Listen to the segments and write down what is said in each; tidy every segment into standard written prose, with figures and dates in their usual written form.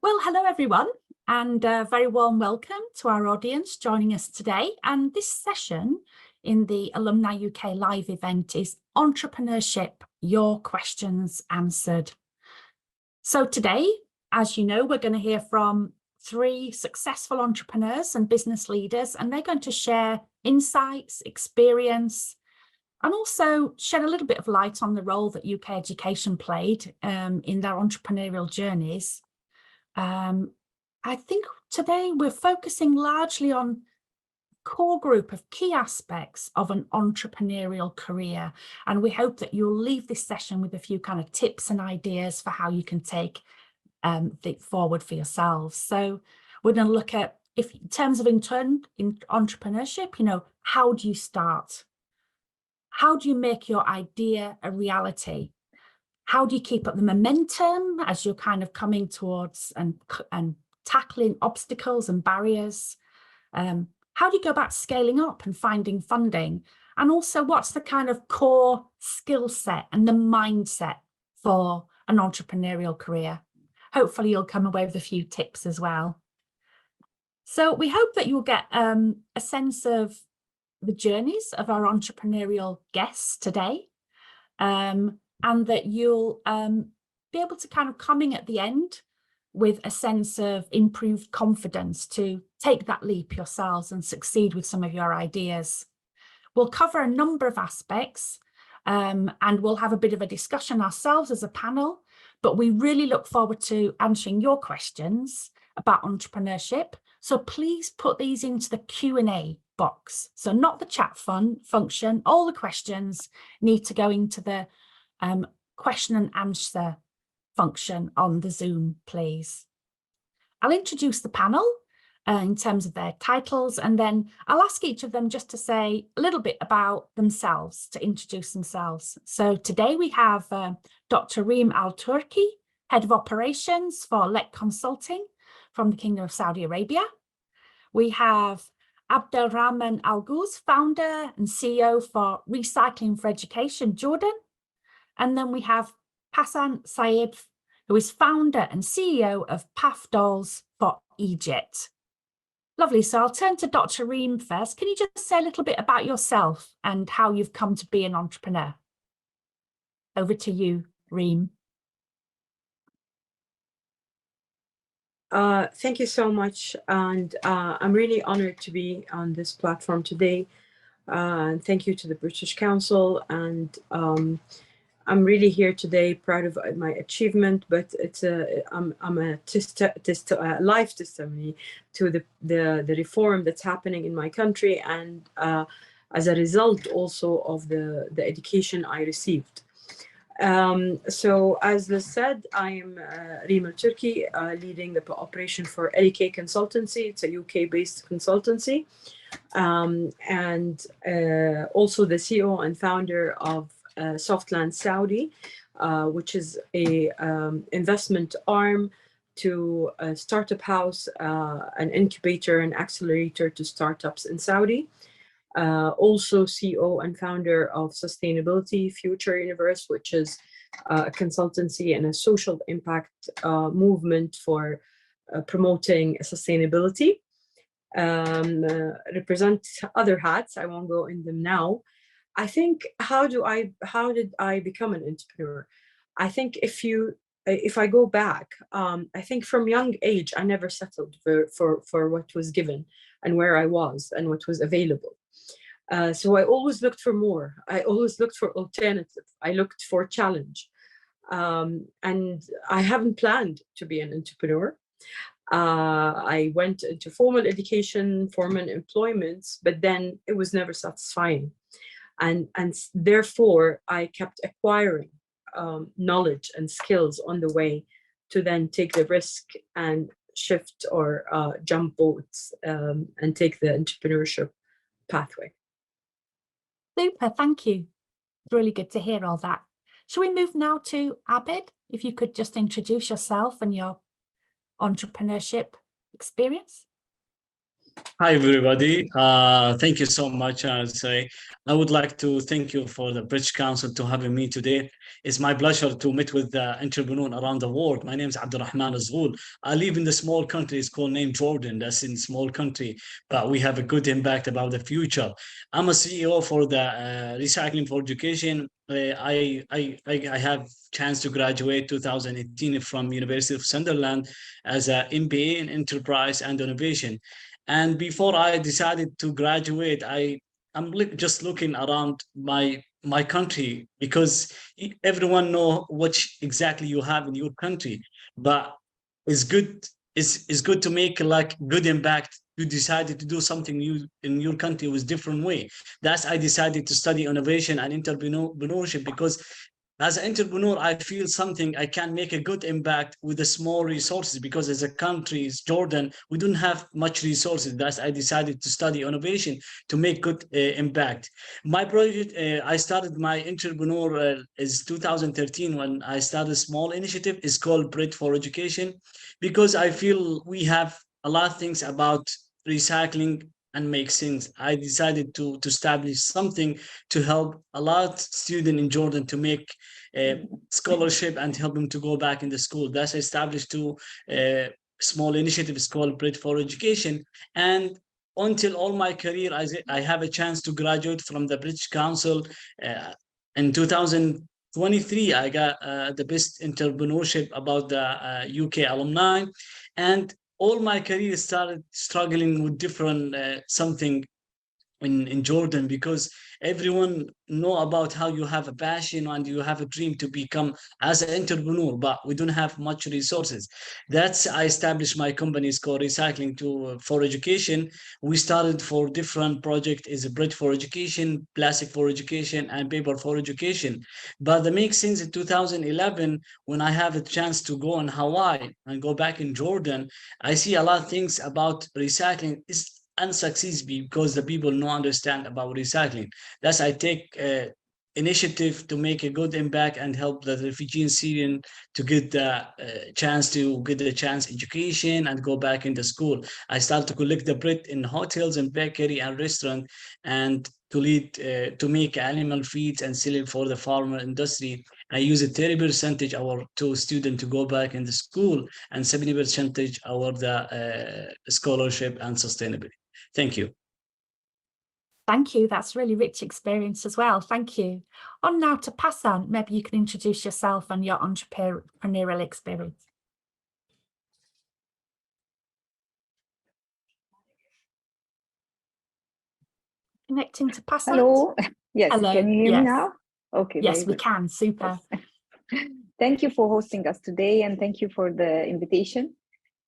Well, hello everyone, and a very warm welcome to our audience joining us today. And this session in the Alumni UK live event is Entrepreneurship, Your Questions Answered. So today, as you know, we're going to hear from three successful entrepreneurs and business leaders, and they're going to share insights, experience, and also shed a little bit of light on the role that UK education played in their entrepreneurial journeys. I think today we're focusing largely on a core group of key aspects of an entrepreneurial career. And we hope that you'll leave this session with a few kind of tips and ideas for how you can take it forward for yourselves. So we're going to look at, if in terms of in entrepreneurship, how do you start? How do you make your idea a reality? How do you keep up the momentum as you're kind of coming towards and tackling obstacles and barriers? How do you go about scaling up and finding funding? And also, what's the kind of core skill set and the mindset for an entrepreneurial career? Hopefully, you'll come away with a few tips as well. So we hope that you'll get a sense of the journeys of our entrepreneurial guests today. And that you'll be able to kind of come in at the end with a sense of improved confidence to take that leap yourselves and succeed with some of your ideas. We'll cover a number of aspects and we'll have a bit of a discussion ourselves as a panel, but we really look forward to answering your questions about entrepreneurship. So please put these into the Q&A box. So not the chat function, all the questions need to go into the question and answer function on the Zoom, please. I'll introduce the panel in terms of their titles, and then I'll ask each of them just to say a little bit about themselves, to introduce themselves. So today we have Dr. Reem Al-Torki, Head of Operations for Lek Consulting from the Kingdom of Saudi Arabia. We have Abedalrahman Alzghoul, Founder and CEO for Recycling for Education, Jordan. And then we have Passant Saied, who is founder and CEO of Dolls for Egypt. Lovely. So I'll turn to Dr. Reem first. Can you just say a little bit about yourself and how you've come to be an entrepreneur? Over to you, Reem. Thank you so much. And I'm really honored to be on this platform today. Thank you to the British Council. And I'm really here today, proud of my achievement, but I'm a life testimony to the reform that's happening in my country, and as a result also of the education I received. So as Liz said, I'm Reem Al-Turki, leading the operation for LK Consultancy. It's a UK-based consultancy, and also the CEO and founder of Softland Saudi, which is a investment arm to a startup house, an incubator and accelerator to startups in Saudi. Also CEO and founder of Sustainability Future Universe, which is a consultancy and a social impact movement for promoting sustainability. Represent other hats, I won't go in them now. I think, how did I become an entrepreneur? I think if I go back, I think from young age, I never settled for what was given and where I was and what was available. So I always looked for more. I always looked for alternative. I looked for challenge. And I haven't planned to be an entrepreneur. I went into formal education, formal employments, but then it was never satisfying. And therefore, I kept acquiring knowledge and skills on the way to then take the risk and shift or jump boats and take the entrepreneurship pathway. Super, thank you. It's really good to hear all that. Shall we move now to Abed? If you could just introduce yourself and your entrepreneurship experience. Hi, everybody. Thank you so much. I would like to thank you for the British Council to having me today. It's my pleasure to meet with the entrepreneurs around the world. My name is Abedalrahman Alzghoul. I live in the small country. It's called named Jordan. That's in small country, but we have a good impact about the future. I'm a CEO for the Recycling for Education. I have chance to graduate 2018 from University of Sunderland as a MBA in Enterprise and Innovation. And before I decided to graduate, I'm just looking around my country because everyone know what exactly you have in your country, but it's good it's good to make like good impact. You decided to do something new in your country with different way. That's I decided to study innovation and entrepreneurship because as an entrepreneur, I feel something I can make a good impact with the small resources because as a country, as Jordan, we don't have much resources. That's I decided to study innovation to make good impact. My project, I started my entrepreneur is 2013 when I started a small initiative. It's called Bread for Education because I feel we have a lot of things about recycling and make sense. I decided to establish something to help a lot of students in Jordan to make a scholarship and help them to go back in the school. That's established two small initiatives called Bread for Education. And until all my career, I have a chance to graduate from the British Council. In 2023, I got the best entrepreneurship about the UK alumni. And all my career started struggling with different something in Jordan because everyone know about how you have a passion and you have a dream to become as an entrepreneur, but we don't have much resources. That's I established my company is called Recycling to for Education. We started for different project is a bread for education, plastic for education, and paper for education. But the make sense in 2011 when I have a chance to go in Hawaii and go back in Jordan, I see a lot of things about recycling. Is and succeeds because the people don't understand about recycling. Thus, I take initiative to make a good impact and help the refugee in Syrian to get the chance to get a chance education and go back into school. I start to collect the bread in hotels and bakery and restaurant and to lead to make animal feeds and sell it for the farmer industry. I use a 30% our to student to go back in the school and 70% our the scholarship and sustainability. Thank you. Thank you. That's really rich experience as well. Thank you. On now to Passant. Maybe you can introduce yourself and your entrepreneurial experience. Connecting to Passant. Hello. Yes. Hello. Can you hear me Yes. now? Okay. Yes, we good. can. Super. Yes. Thank you for hosting us today and thank you for the invitation.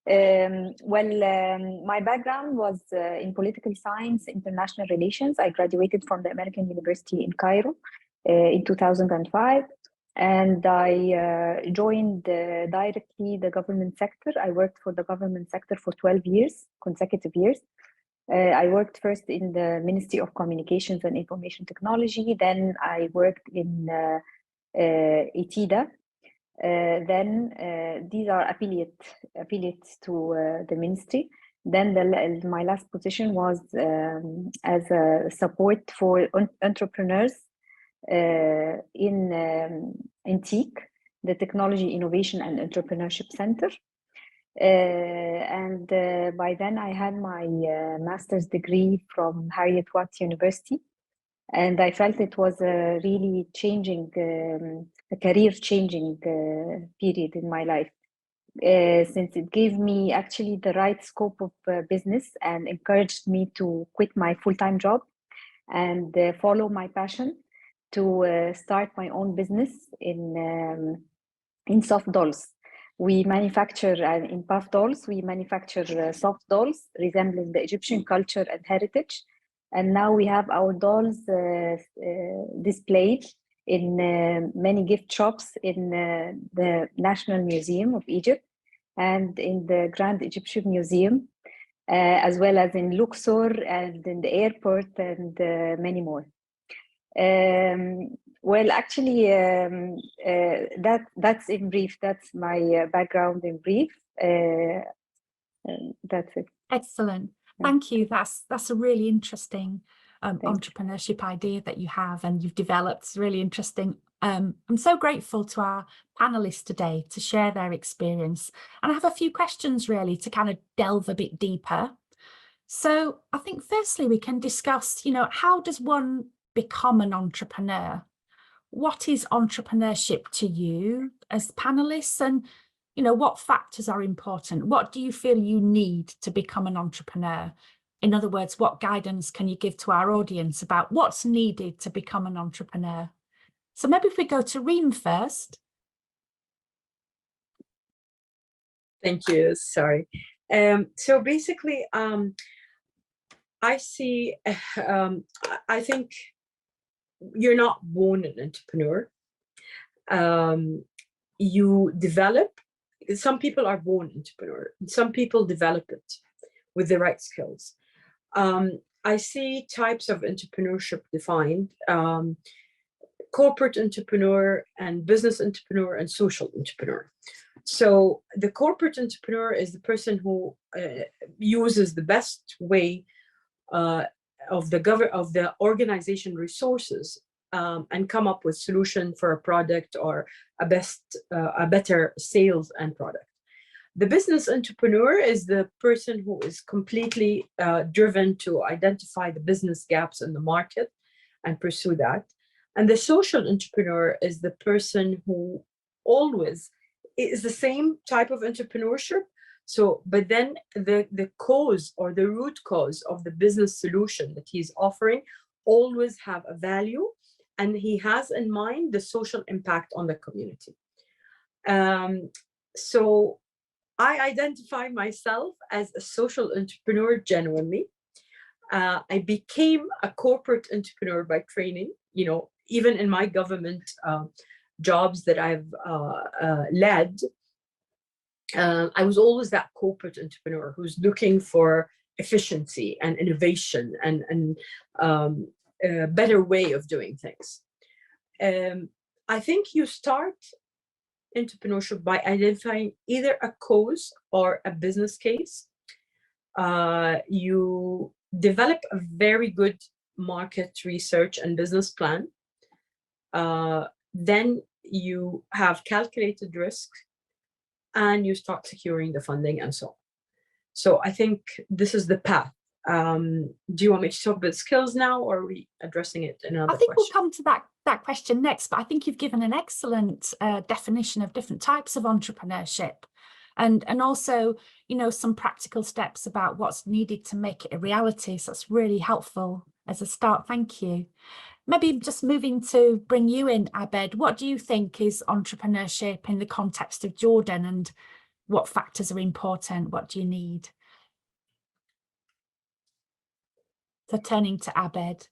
My background was in political science, international relations. I graduated from the American University in Cairo in 2005. And I joined directly the government sector. I worked for the government sector for 12 years, consecutive years. I worked first in the Ministry of Communications and Information Technology. Then I worked in ITIDA. Then these are affiliates to the ministry. Then my last position was as a support for entrepreneurs in TEAC, the Technology Innovation and Entrepreneurship Center. And by then I had my master's degree from Heriot-Watt University. And I felt it was a really changing, a career-changing period in my life, since it gave me actually the right scope of business and encouraged me to quit my full-time job and follow my passion to start my own business in soft dolls. We manufacture, in puff dolls, we manufacture soft dolls resembling the Egyptian culture and heritage. And now we have our dolls displayed in many gift shops in the National Museum of Egypt and in the Grand Egyptian Museum, as well as in Luxor and in the airport and many more. Well, actually, that's in brief. That's my background in brief. That's it. Excellent. Thank you. That's a really interesting you. entrepreneurship idea that you have and you've developed. It's really interesting. I'm so grateful to our panelists today to share their experience. And I have a few questions really to kind of delve a bit deeper. So I think firstly we can discuss, how does one become an entrepreneur? What is entrepreneurship to you as panelists, and what factors are important? What do you feel you need to become an entrepreneur? In other words, what guidance can you give to our audience about what's needed to become an entrepreneur? So maybe if we go to Reem first. Thank you. Sorry. So basically, I see, I think you're not born an entrepreneur. You develop, some people are born entrepreneur, some people develop it with the right skills. I see types of entrepreneurship defined, corporate entrepreneur and business entrepreneur and social entrepreneur. So the corporate entrepreneur is the person who uses the best way of the organization resources and come up with solution for a product or a better sales and product. The business entrepreneur is the person who is completely driven to identify the business gaps in the market and pursue that. And the social entrepreneur is the person who always is the same type of entrepreneurship. So, but then the cause or the root cause of the business solution that he's offering always have a value, and he has in mind the social impact on the community. So I identify myself as a social entrepreneur genuinely. I became a corporate entrepreneur by training, even in my government jobs that I've led. I was always that corporate entrepreneur who's looking for efficiency and innovation and a better way of doing things. I think you start entrepreneurship by identifying either a cause or a business case. You develop a very good market research and business plan. Then you have calculated risk, and you start securing the funding and so on. So I think this is the path. Do you want me to talk about skills now, or are we addressing it in another I think question? we'll come to that question next, but I think you've given an excellent definition of different types of entrepreneurship, and also, some practical steps about what's needed to make it a reality. So that's really helpful as a start. Thank you. Maybe just moving to bring you in, Abed, what do you think is entrepreneurship in the context of Jordan, and what factors are important? What do you need? So turning to Abed.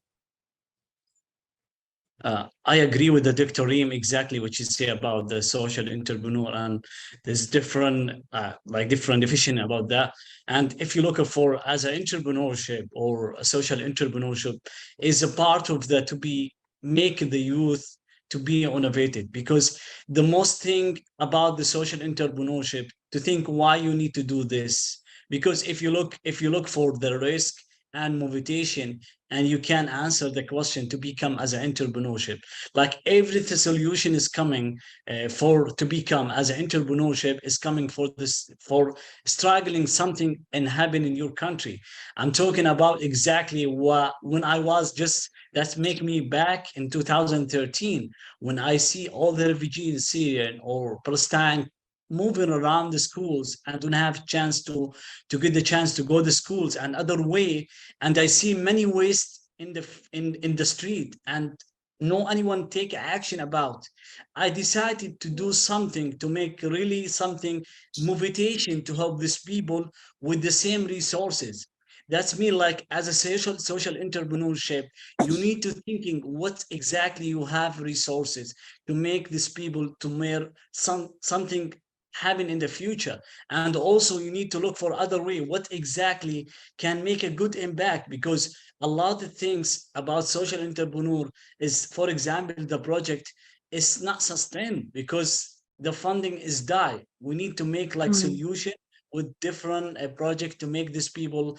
I agree with the Dr. Reem exactly what you say about the social entrepreneur, and there's different definition about that. And if you look for as an entrepreneurship or a social entrepreneurship is a part of the make the youth to be innovative, because the most thing about the social entrepreneurship to think why you need to do this, because if you look for the risk and motivation, and you can answer the question to become as an entrepreneurship, like every solution is coming to become as an entrepreneurship is coming for struggling something and happen in your country. I'm talking about exactly when I was just, that make me back in 2013 when I see all the refugees in Syria or Palestine moving around the schools and don't have chance to get the chance to go to schools and other way, and I see many waste in the street and no anyone take action about. I decided to do something to make really something motivation to help these people with the same resources. That's me, like as a social entrepreneurship, you need to thinking what exactly you have resources to make these people to make something happen in the future. And also you need to look for other way what exactly can make a good impact, because a lot of things about social entrepreneur is, for example, the project is not sustained because the funding is die. We need to make like solution with different project to make these people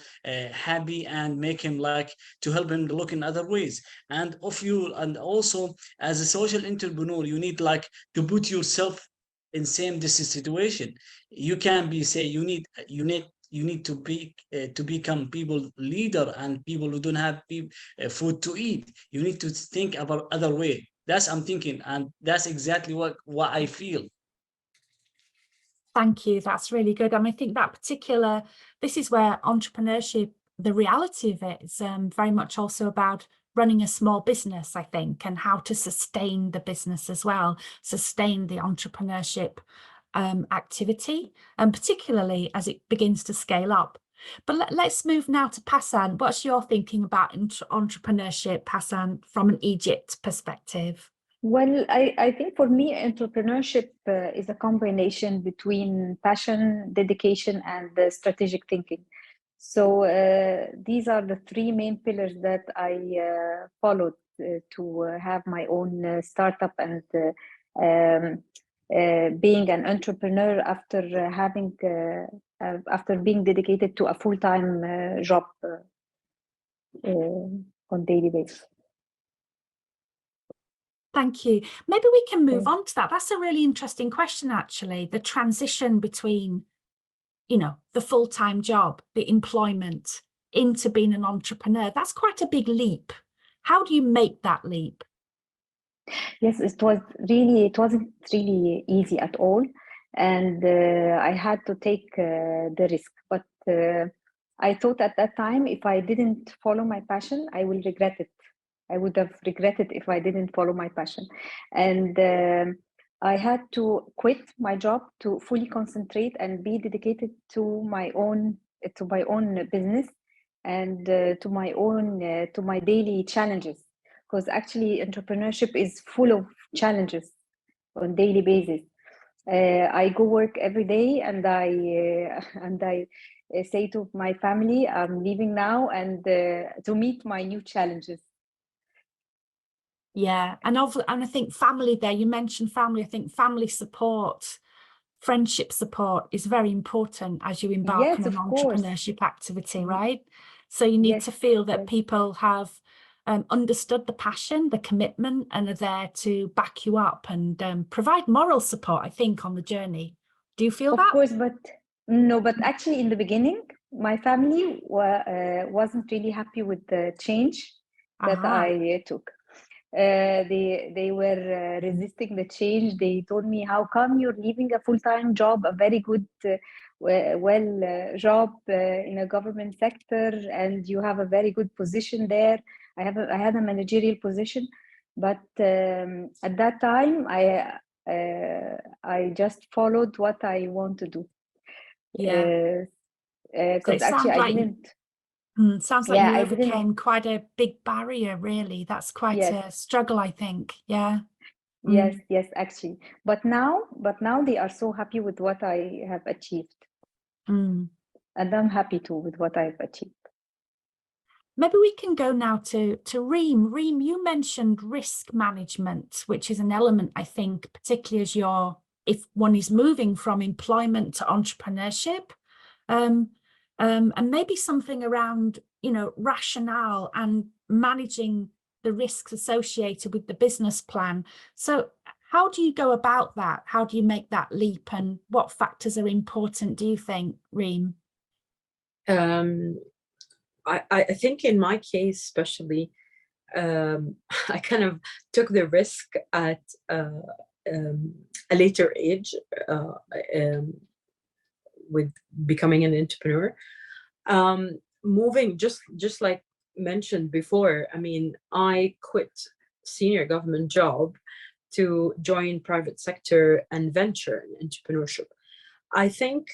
happy and make him like to help him look in other ways. And also as a social entrepreneur, you need like to put yourself in same this situation. You can be say you need to be to become people leader and people who don't have food to eat. You need to think about other way. That's I'm thinking, and that's exactly what I feel. Thank you. That's really good. And I think that this is where entrepreneurship, the reality of it is very much also about running a small business, I think, and how to sustain the business as well, sustain the entrepreneurship activity, and particularly as it begins to scale up. But let's move now to Passant. What's your thinking about entrepreneurship, Passant, from an Egypt perspective? Well, I think for me, entrepreneurship is a combination between passion, dedication, and strategic thinking. So these are the three main pillars that I followed to have my own startup and being an entrepreneur after being dedicated to a full-time job on daily basis. Thank you. Maybe we can move on to that. That's a really interesting question, actually. The transition between, the full-time job, the employment, into being an entrepreneur. That's quite a big leap. How do you make that leap? Yes, it wasn't really easy at all. And I had to take the risk. But I thought at that time, if I didn't follow my passion, I will regret it. I would have regretted if I didn't follow my passion. And I had to quit my job to fully concentrate and be dedicated to my own business and to my daily challenges. Because actually entrepreneurship is full of challenges on daily basis. I go work every day and I say to my family, I'm leaving now and to meet my new challenges. Yeah, and I think family there, you mentioned family. I think family support, friendship support is very important as you embark on an entrepreneurship activity, right? So you need to feel that people have understood the passion, the commitment, and are there to back you up and provide moral support, I think, on the journey. Do you feel that? Of course, but actually in the beginning, my family wasn't really happy with the change that I took. They were resisting the change. They told me, how come you're leaving a full-time job, a very good job in a government sector, and you have a very good position there. I had a managerial position, but at that time I just followed what I want to do. Yeah, because actually I didn't. Sounds like you overcame quite a big barrier, really. That's quite a struggle, I think. Yeah. Yes, actually. But now they are so happy with what I have achieved. And I'm happy too with what I've achieved. Maybe we can go now to Reem. Reem, you mentioned risk management, which is an element, I think, particularly if one is moving from employment to entrepreneurship. And maybe something around, rationale and managing the risks associated with the business plan. So how do you go about that? How do you make that leap? And what factors are important, do you think, Reem? I think in my case, especially, I kind of took the risk at a later age with becoming an entrepreneur. Moving, just like mentioned before, I mean, I quit senior government job to join private sector and venture in entrepreneurship. I think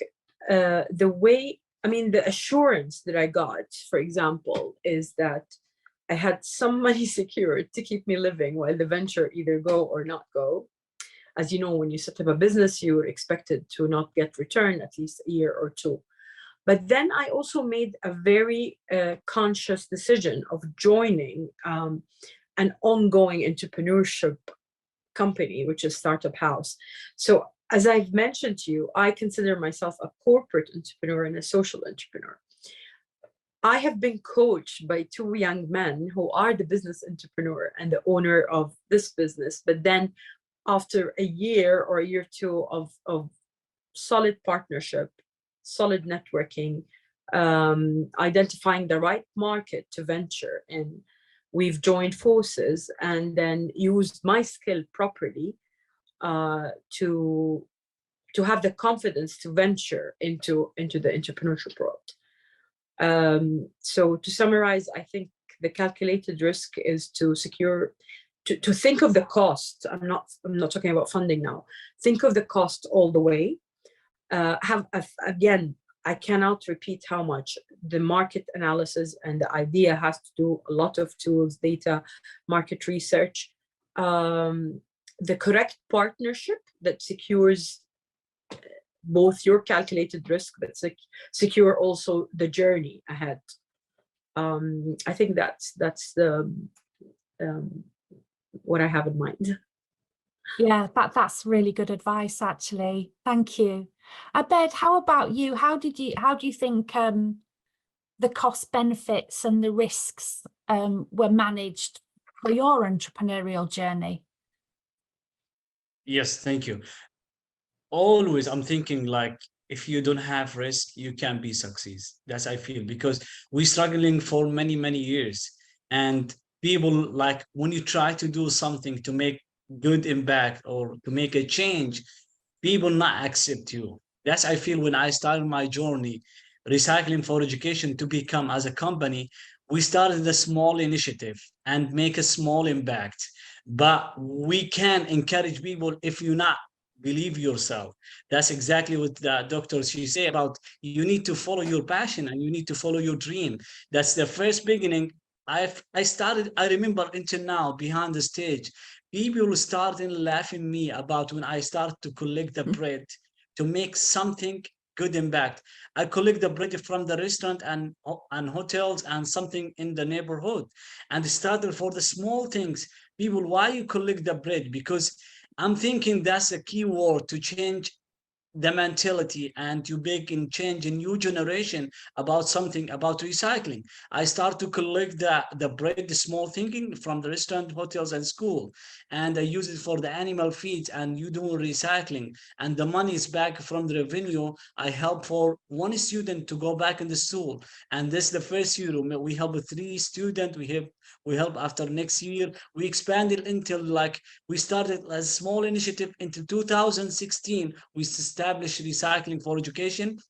the assurance that I got, for example, is that I had some money secured to keep me living while the venture either go or not go. As you know, when you set up a business, you're expected to not get return at least a year or two. But then I also made a very conscious decision of joining an ongoing entrepreneurship company, which is Startup House. So as I've mentioned to you, I consider myself a corporate entrepreneur and a social entrepreneur. I have been coached by two young men who are the business entrepreneur and the owner of this business. But then after a year or a year or two of solid partnership, solid networking, identifying the right market to venture in, we've joined forces and then used my skill properly to have the confidence to venture into the entrepreneurship world. So to summarize, I think the calculated risk is to secure, to think of the cost. I'm not talking about funding now. Think of the cost all the way. Again, I cannot repeat how much the market analysis and the idea has to do a lot of tools, data, market research, the correct partnership that secures both your calculated risk, but secure also the journey ahead. I think that's the what I have in mind. Yeah, that's really good advice, actually. Thank you. Abed, how about you? How do you think the cost benefits and the risks were managed for your entrepreneurial journey? Yes, thank you. Always I'm thinking like, if you don't have risk, you can be succeed. That's I feel, because we're struggling for many years, and people, like, when you try to do something to make good impact or to make a change, people not accept you. That's I feel when I started my journey recycling for education to become as a company. We started a small initiative and make a small impact, but we can encourage people if you not believe yourself. That's exactly what the doctors she say about, you need to follow your passion and you need to follow your dream. That's the first beginning. I remember until now behind the stage, people started laughing me about when I start to collect the bread to make something good impact. I collect the bread from the restaurant and hotels and something in the neighborhood, and started for the small things. People, why you collect the bread? Because I'm thinking that's a key word to change the mentality and to make and change a new generation about something about recycling. I start to collect the bread, the small thinking from the restaurant, hotels, and school, and I use it for the animal feeds, and you do recycling, and the money is back from the revenue. I help for one student to go back in the school, and this is the first year we help with 3 students. We help after next year. We expanded until like we started as a small initiative until 2016. We established recycling for education,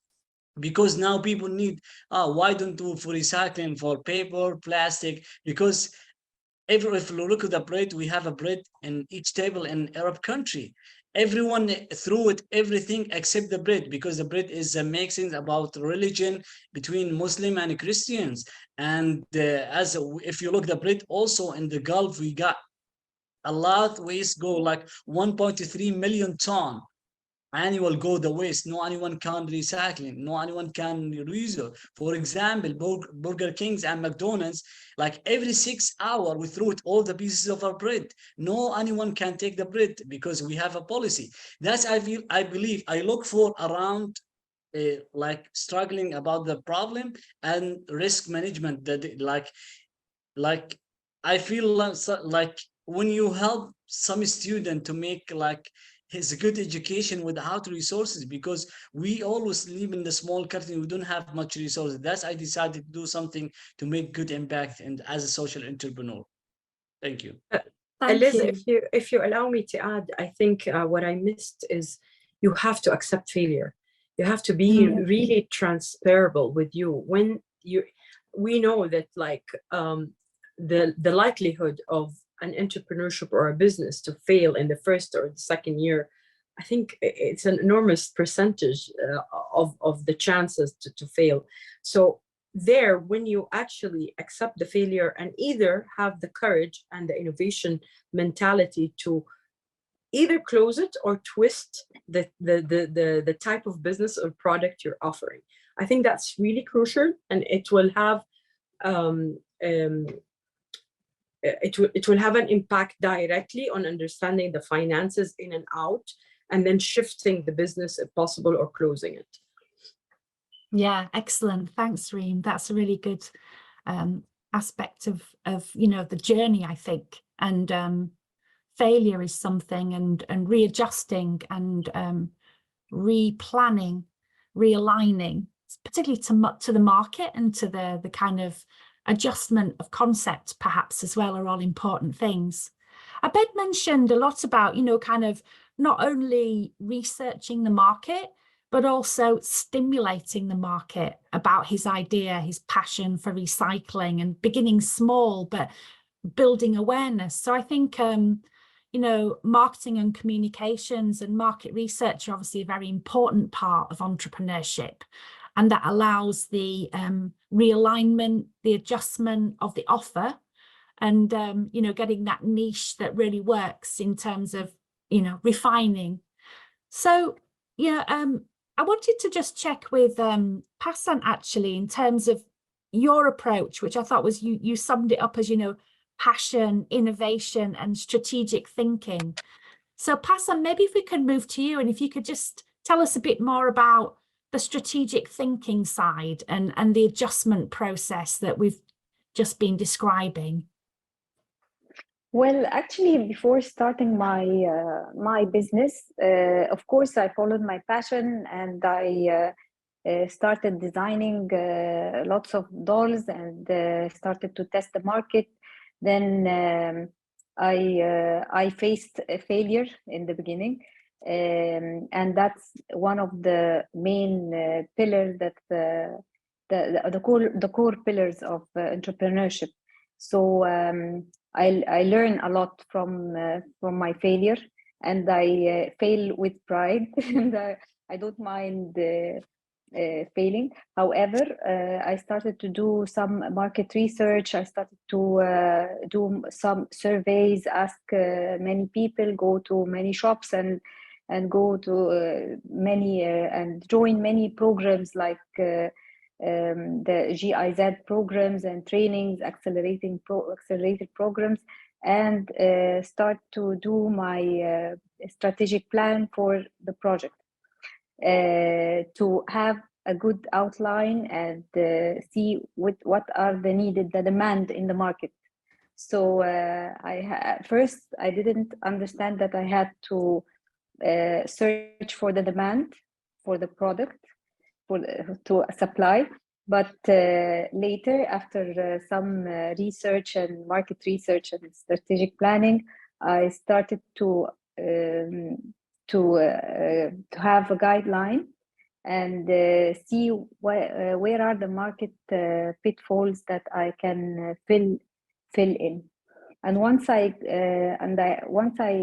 because now people need, why don't do for recycling for paper, plastic? Because if you look at the bread, we have a bread in each table in Arab country. Everyone threw it, everything except the bread, because the bread is a mixing about religion between Muslim and Christians. And if you look the bread also in the Gulf, we got a lot waste go, like 1.3 million ton annual go the waste. No anyone can recycling, no anyone can reuse it. For example, Burger Kings and McDonald's, like every 6 hours we throw it all the pieces of our bread. No anyone can take the bread because we have a policy. That's I believe I look for around like struggling about the problem and risk management, that like I feel like when you help some student to make like his good education without resources, because we always live in the small country, we don't have much resources. That's I decided to do something to make good impact and as a social entrepreneur. Thank you. Thank Liz, you. if you allow me to add, I think what I missed is you have to accept failure. You have to be really transferable with you. When we know that like the likelihood of an entrepreneurship or a business to fail in the first or the second year, I think it's an enormous percentage of the chances to fail. So there, when you actually accept the failure and either have the courage and the innovation mentality to either close it or twist the type of business or product you're offering, I think that's really crucial, and it will have it will have an impact directly on understanding the finances in and out, and then shifting the business if possible or closing it. Yeah, excellent. Thanks, Reem. That's a really good aspect of the journey, I think. And failure is something, and readjusting and replanning, realigning, particularly to the market and to the kind of adjustment of concept perhaps as well, are all important things. Abed mentioned a lot about, kind of not only researching the market, but also stimulating the market about his idea, his passion for recycling, and beginning small, but building awareness. So I think, marketing and communications and market research are obviously a very important part of entrepreneurship. And that allows the realignment, the adjustment of the offer, and, getting that niche that really works in terms of, refining. So, I wanted to just check with Passant, actually, in terms of your approach, which I thought was, you summed it up as, passion, innovation, and strategic thinking. So Passant, maybe if we could move to you, and if you could just tell us a bit more about the strategic thinking side and the adjustment process that we've just been describing. Well, actually, before starting my business, of course, I followed my passion, and I started designing lots of dolls, and started to test the market. Then I faced a failure in the beginning, and that's one of the main pillars that the core pillars of entrepreneurship. So I learn a lot from my failure, and I fail with pride, and I don't mind failing. However, I started to do some market research. I started to do some surveys, ask many people, go to many shops, and go to many and join many programs like the GIZ programs and trainings, accelerated programs, and start to do my strategic plan for the project, to have a good outline and see what are the demand in the market. So first I didn't understand that I had to search for the demand for the product, to supply. But later, after some research and market research and strategic planning, I started to have a guideline and see where are the market pitfalls that I can fill in. And once I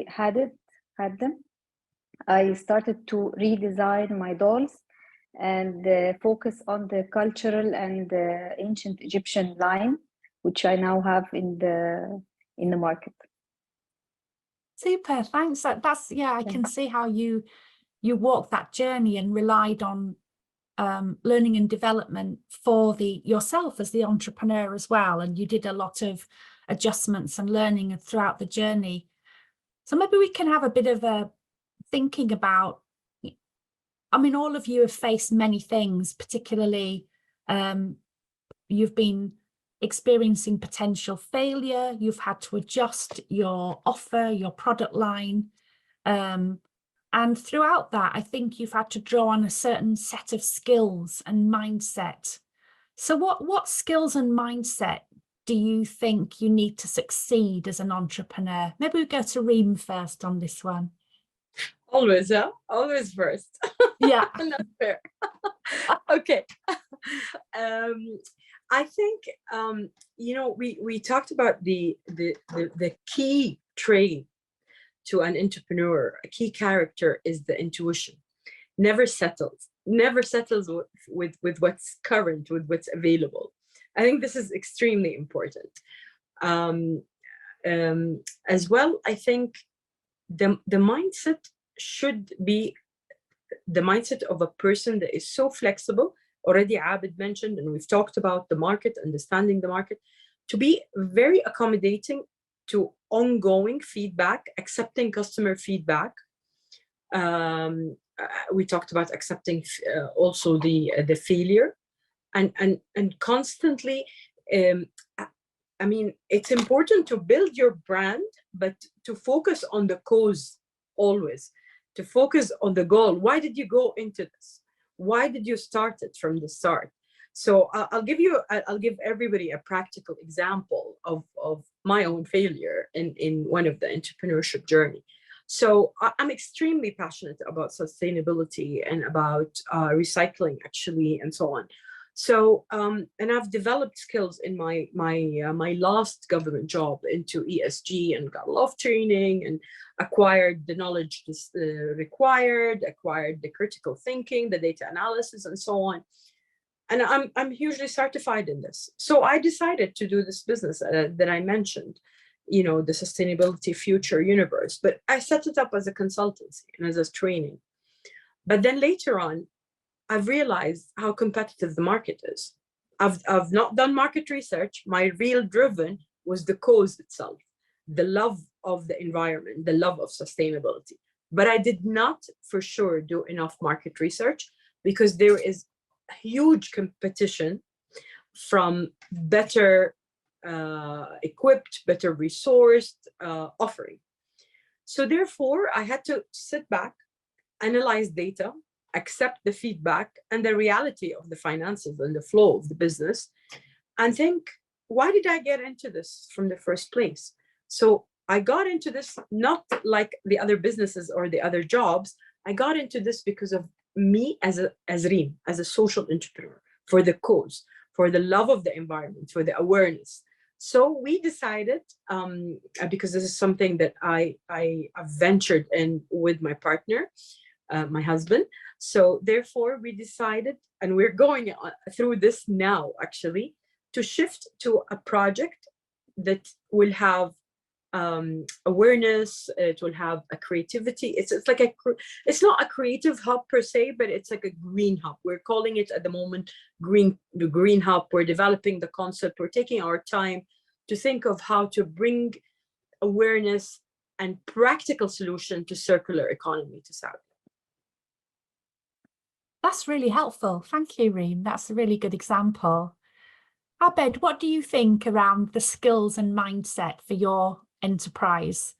had them, I started to redesign my dolls and focus on the cultural and ancient Egyptian line, which I now have in the market. Super, thanks. That's I can see how you walked that journey and relied on learning and development for yourself as the entrepreneur as well, and you did a lot of adjustments and learning throughout the journey. So maybe we can have a bit of a thinking about, I mean, all of you have faced many things, particularly you've been experiencing potential failure, you've had to adjust your offer, your product line, and throughout that, I think you've had to draw on a certain set of skills and mindset. So what skills and mindset do you think you need to succeed as an entrepreneur? Maybe we go to Reem first on this one. Always, always first. Yeah. Not fair. Okay. I think we talked about the key trait to an entrepreneur. A key character is the intuition. Never settles with what's current, with what's available. I think this is extremely important. As well, I think the mindset should be the mindset of a person that is so flexible. Already Abed mentioned, and we've talked about the market, understanding the market, to be very accommodating to ongoing feedback, accepting customer feedback, We talked about accepting also the failure, and constantly. I mean, it's important to build your brand, but to focus on the cause always, to focus on the goal. Why did you go into this? Why did you start it from the start? So I'll give everybody a practical example of my own failure in one of the entrepreneurship journey. So I'm extremely passionate about sustainability and about recycling, actually, and so on. So and I've developed skills in my last government job into ESG, and got a lot of training and acquired the knowledge required, acquired the critical thinking, the data analysis, and so on. And I'm hugely certified in this. So I decided to do this business that I mentioned, you know, the Sustainability Future Universe. But I set it up as a consultancy and as a training. But then later on, I've realized how competitive the market is. I've not done market research. My real driven was the cause itself, the love of the environment, the love of sustainability. But I did not for sure do enough market research, because there is huge competition from better equipped, better resourced offering. So therefore, I had to sit back, analyze data, accept the feedback and the reality of the finances and the flow of the business, and think, why did I get into this from the first place? So I got into this not like the other businesses or the other jobs. I got into this because of me as Reem, as a social entrepreneur, for the cause, for the love of the environment, for the awareness. So we decided, because this is something that I ventured in with my partner, my husband. So therefore we decided, and we're going through this now actually, to shift to a project that will have awareness, it will have a creativity. It's like it's not a creative hub per se, but it's like a green hub. We're calling it at the moment the green hub. We're developing the concept. We're taking our time to think of how to bring awareness and practical solution to circular economy to Saudi. That's really helpful. Thank you, Reem. That's a really good example. Abed, what do you think around the skills and mindset for your enterprise?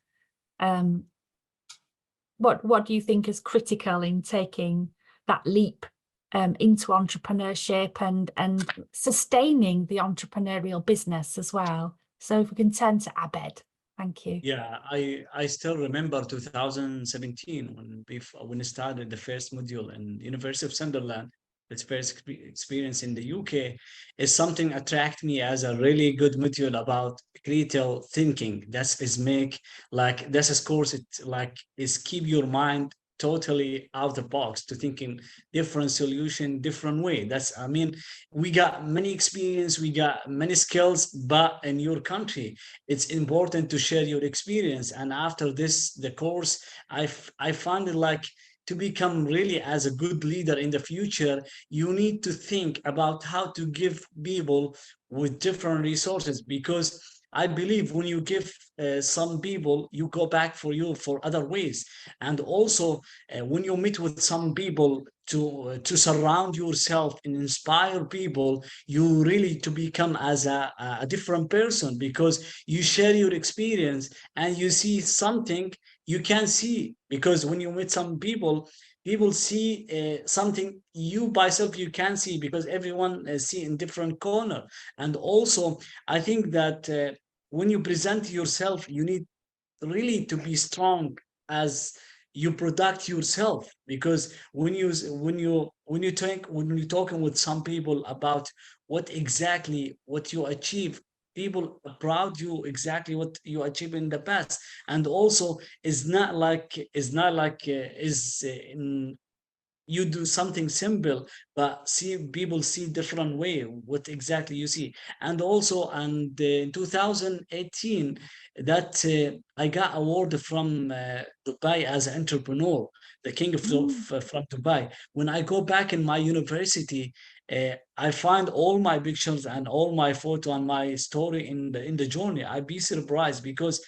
What do you think is critical in taking that leap into entrepreneurship and sustaining the entrepreneurial business as well? So if we can turn to Abed. Thank you. Yeah, I still remember 2017 when I started the first module in University of Sunderland. Its first experience in the UK is something attract me as a really good module about critical thinking. That's a course. It like is keep your mind totally out of the box to thinking different solution, different way. I mean, we got many experience, we got many skills, but in your country, it's important to share your experience. And after the course, I found it like, to become really as a good leader in the future, you need to think about how to give people with different resources, because I believe when you give some people, you go back for other ways. And also when you meet with some people to surround yourself and inspire people, you really to become as a different person, because you share your experience and you see something you can see. Because when you meet some people see something you by self you can see, because everyone see in different corner. And also I think that when you present yourself, you need really to be strong as you product yourself, because when you're talking with some people about what you achieve, people applaud you exactly what you achieved in the past. And also you do something simple, but people see different way what exactly you see. And also, in 2018, that I got award from Dubai as an entrepreneur, the king from Dubai. When I go back in my university, I find all my pictures and all my photo and my story in the journey. I'd be surprised, because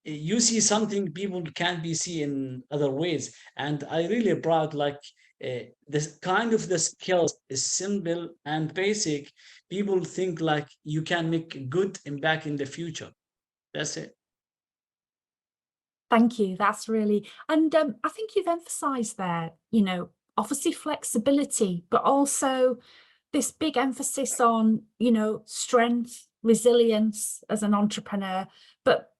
you see something people can't be see in other ways. And I really proud, like this kind of the skills is simple and basic. People think like you can make good impact in the future. That's it. Thank you. That's really, and I think you've emphasized there, obviously flexibility, but also this big emphasis on, strength, resilience as an entrepreneur. But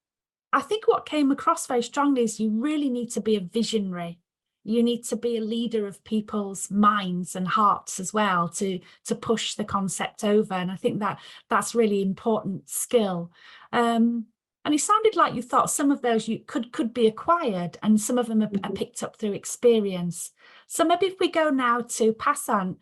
I think what came across very strongly is you really need to be a visionary. You need to be a leader of people's minds and hearts as well to push the concept over. And I think that that's really important skill. And it sounded like you thought some of those you could be acquired and some of them are picked up through experience. So maybe if we go now to Passant,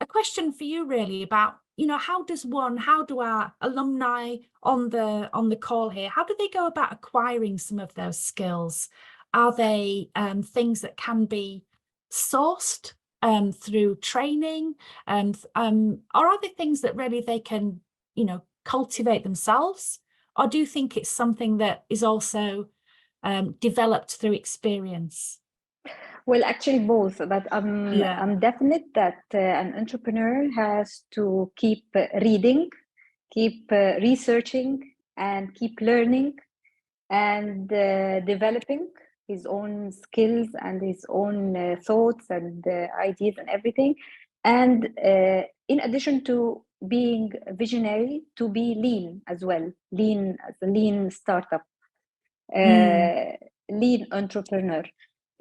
a question for you really about, how do our alumni on the call here, how do they go about acquiring some of those skills? Are they things that can be sourced through training, or are they things that really they can, cultivate themselves? Or do you think it's something that is also developed through experience? Well, actually both, but I'm definite that an entrepreneur has to keep reading, keep researching, and keep learning and developing his own skills and his own thoughts and ideas and everything. And in addition to being visionary, to be lean as well, lean as a lean startup, lean entrepreneur.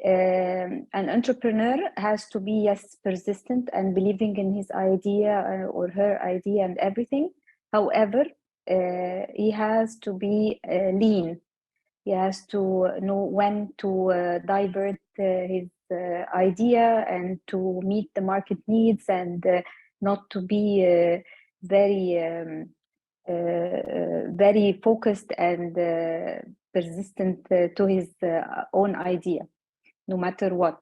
An entrepreneur has to be, yes, persistent and believing in his idea or her idea and everything. However, he has to be lean. He has to know when to divert his idea and to meet the market needs, and not to be very very focused and persistent to his own idea, no matter what.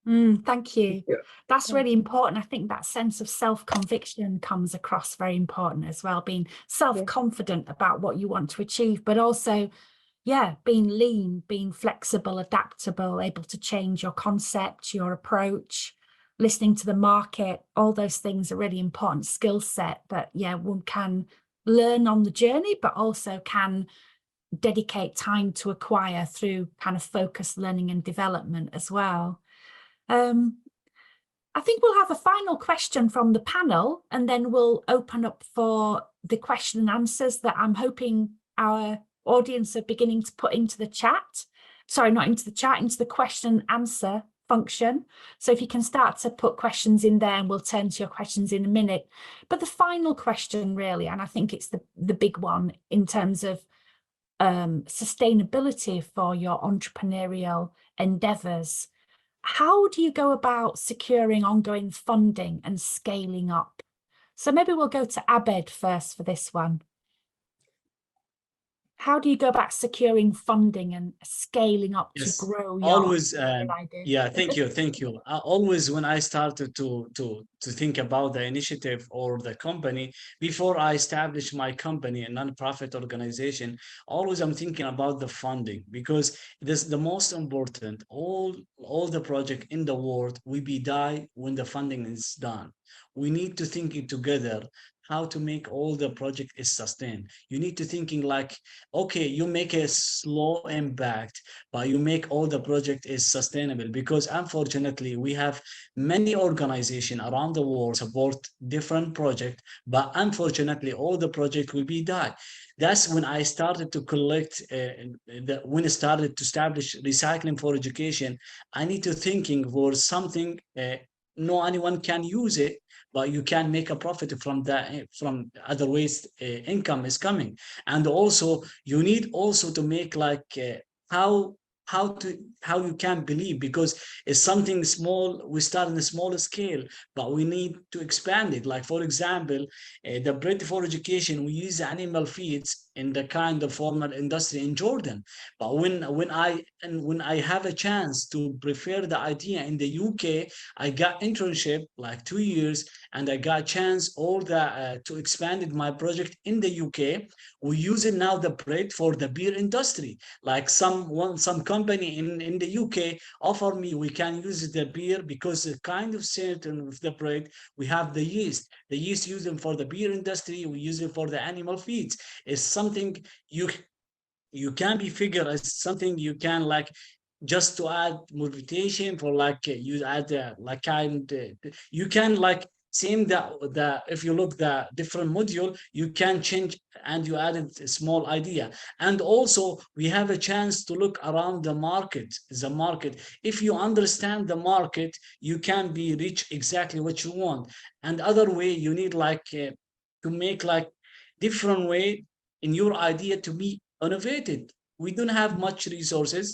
Thank you. That's really important. I think that sense of self-conviction comes across very important as well, being self-confident about what you want to achieve, but also, being lean, being flexible, adaptable, able to change your concept, your approach, listening to the market. All those things are really important skill set that, one can learn on the journey, but also can dedicate time to acquire through kind of focused learning and development as well. I think we'll have a final question from the panel, and then we'll open up for the question and answers that I'm hoping our audience are beginning to put into the chat. Sorry, not into the chat, into the question and answer function. So if you can start to put questions in there, and we'll turn to your questions in a minute. But the final question really, and I think it's the big one in terms of sustainability for your entrepreneurial endeavors. How do you go about securing ongoing funding and scaling up? So maybe we'll go to Abed first for this one. How do you go about securing funding and scaling up to grow your always idea? thank you. Always when I started to think about the initiative or the company, before I establish my company, a non-profit organization, always I'm thinking about the funding, because this is the most important. All the project in the world will be die when the funding is done. We need to think it together, how to make all the project is sustained. You need to thinking like, okay, you make a slow impact, but you make all the project is sustainable, because unfortunately we have many organizations around the world support different projects, but unfortunately all the project will be die. That's when I started to collect, when I started to establish recycling for education. I need to thinking for something, no anyone can use it, but you can make a profit from that, from other ways income is coming. And also you need also to make like how you can believe, because it's something small. We start in a smaller scale, but we need to expand it. Like for example, the bread for education, we use animal feeds in the kind of formal industry in Jordan. But when I have a chance to prefer the idea in the UK, I got internship like 2 years, and I got chance all the to expand my project in the UK. We use it now the bread for the beer industry. Like some company in the UK offer me we can use the beer because the kind of certain of the bread we have the yeast. The yeast use them for the beer industry. We use it for the animal feeds. It's something you can be figure as something you can like just to add motivation for like you add like kind you can like same the if you look the different module you can change and you added a small idea. And also we have a chance to look around the market. If you understand the market, you can be reach exactly what you want. And other way you need like to make like different way in your idea to be innovated. We don't have much resources,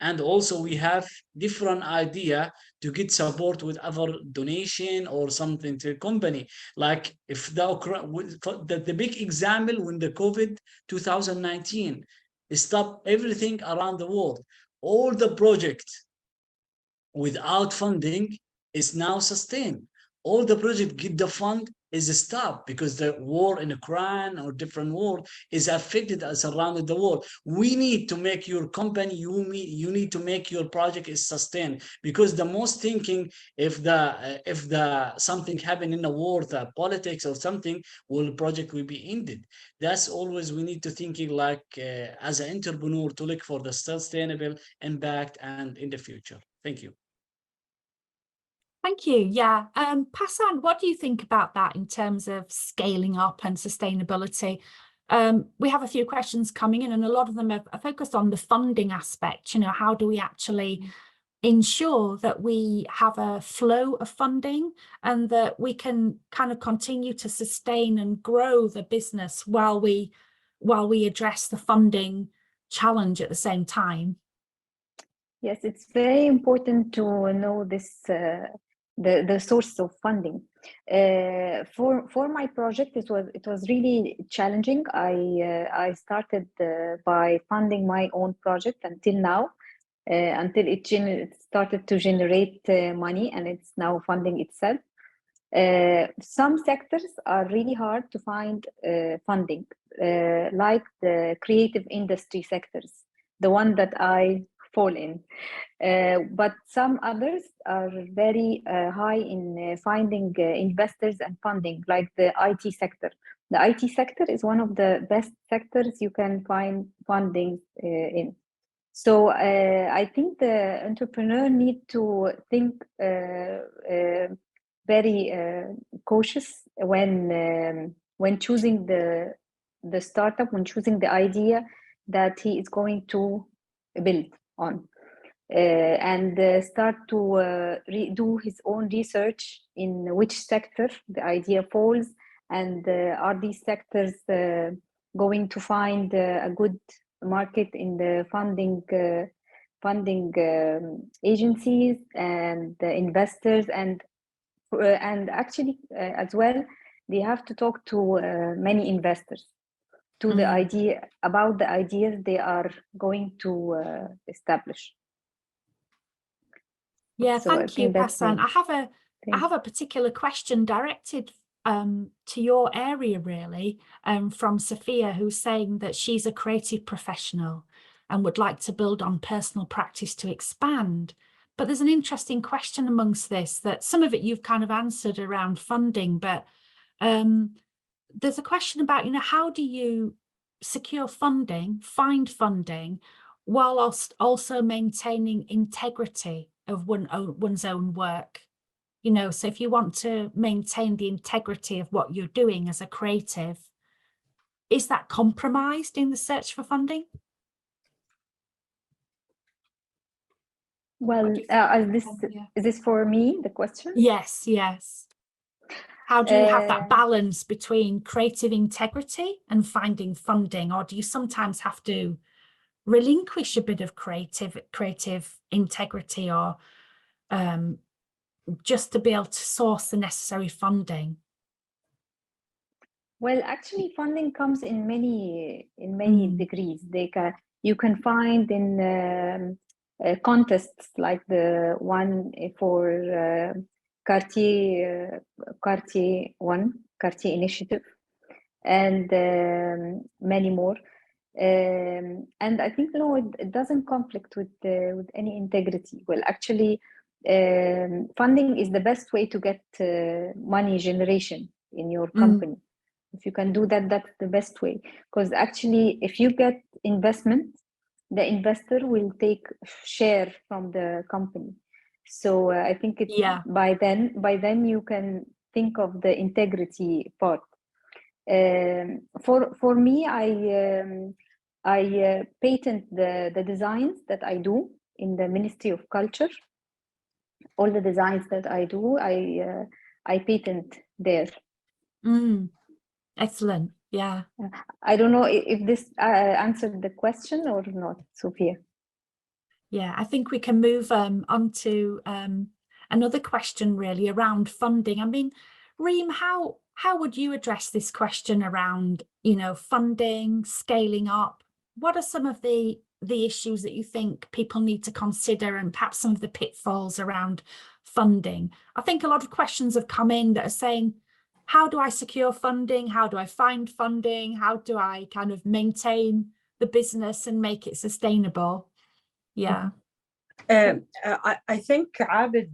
and also we have different idea to get support with other donation or something to a company. Like if the big example when the COVID 2019 stopped everything around the world, all the projects without funding is now sustained. All the project get the fund is stopped because the war in Ukraine or different war is affected us around the world. We need to make your company, you need to make your project is sustained, because the most thinking if the something happen in the war, the politics or something, will project will be ended. That's always we need to thinking like as an entrepreneur to look for the sustainable impact and in the future. Thank you. Thank you. Yeah. Passant, what do you think about that in terms of scaling up and sustainability? We have a few questions coming in, and a lot of them are focused on the funding aspect. You know, how do we actually ensure that we have a flow of funding and that we can kind of continue to sustain and grow the business while we address the funding challenge at the same time? Yes, it's very important to know this the source of funding. For my project, it was really challenging. I started by funding my own project until now, until it started to generate money, and it's now funding itself. Some sectors are really hard to find funding, like the creative industry sectors, the one that I fall in. But some others are very high in finding investors and funding, like the IT sector. The IT sector is one of the best sectors you can find funding in. So I think the entrepreneur need to think very cautious when choosing the startup, when choosing the idea that he is going to build on, and start to do his own research in which sector the idea falls, and are these sectors going to find a good market in the funding agencies and the investors, and actually as well they have to talk to many investors to the idea about the ideas they are going to establish. Yeah, So thank you, Passant. I have a particular question directed to your area, really, from Sophia, who's saying that she's a creative professional and would like to build on personal practice to expand. But there's an interesting question amongst this that some of it you've kind of answered around funding, but there's a question about, you know, how do you secure funding, find funding, while also maintaining integrity of one's own work? You know, so if you want to maintain the integrity of what you're doing as a creative, is that compromised in the search for funding? Well, is this for me, the question? Yes, yes. How do you have that balance between creative integrity and finding funding, or do you sometimes have to relinquish a bit of creative integrity, or just to be able to source the necessary funding? Well, actually, funding comes in many Mm. degrees. You can find in contests like the one for Cartier Initiative, and many more. And I think no, it doesn't conflict with any integrity. Well, actually, funding is the best way to get money generation in your company. If you can do that, that's the best way. Because actually, if you get investment, the investor will take share from the company. So I think it's by then you can think of the integrity part. For me, I patent the designs that I do in the Ministry of Culture. All the designs that I do, I patent there. Excellent. Yeah. I don't know if this answered the question or not, Sophia. Yeah, I think we can move on to another question really around funding. I mean, Reem, how would you address this question around, you know, funding, scaling up? What are some of the issues that you think people need to consider, and perhaps some of the pitfalls around funding? I think a lot of questions have come in that are saying, how do I secure funding? How do I find funding? How do I kind of maintain the business and make it sustainable? Yeah. I think Abed,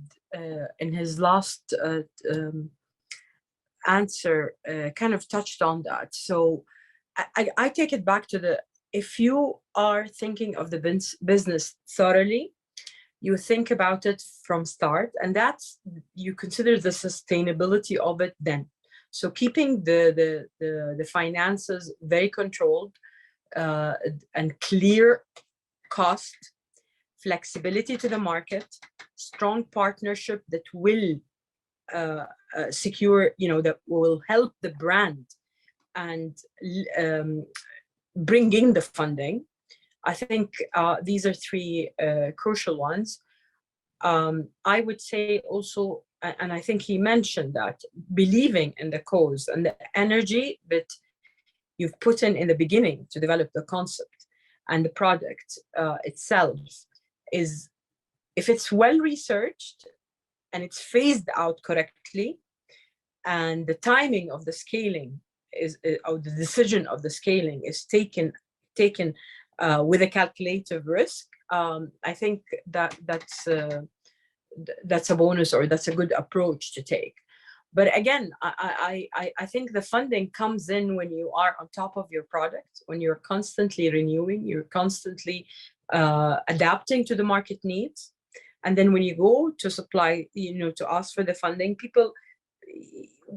in his last answer, kind of touched on that. So I take it back to if you are thinking of the business thoroughly, you think about it from start, and you consider the sustainability of it then. So keeping the finances very controlled and clear cost, flexibility to the market, strong partnership that will secure, that will help the brand and bring in the funding. I think these are three crucial ones. I would say also, and I think he mentioned that, believing in the cause and the energy that you've put in the beginning to develop the concept and the product itself is, if it's well researched and it's phased out correctly, and the timing of the scaling or the decision of the scaling is taken with a calculated risk, I think that's a bonus, or that's a good approach to take. But again, I think the funding comes in when you are on top of your product, when you're constantly renewing, you're constantly adapting to the market needs. And then when you go to supply, to ask for the funding,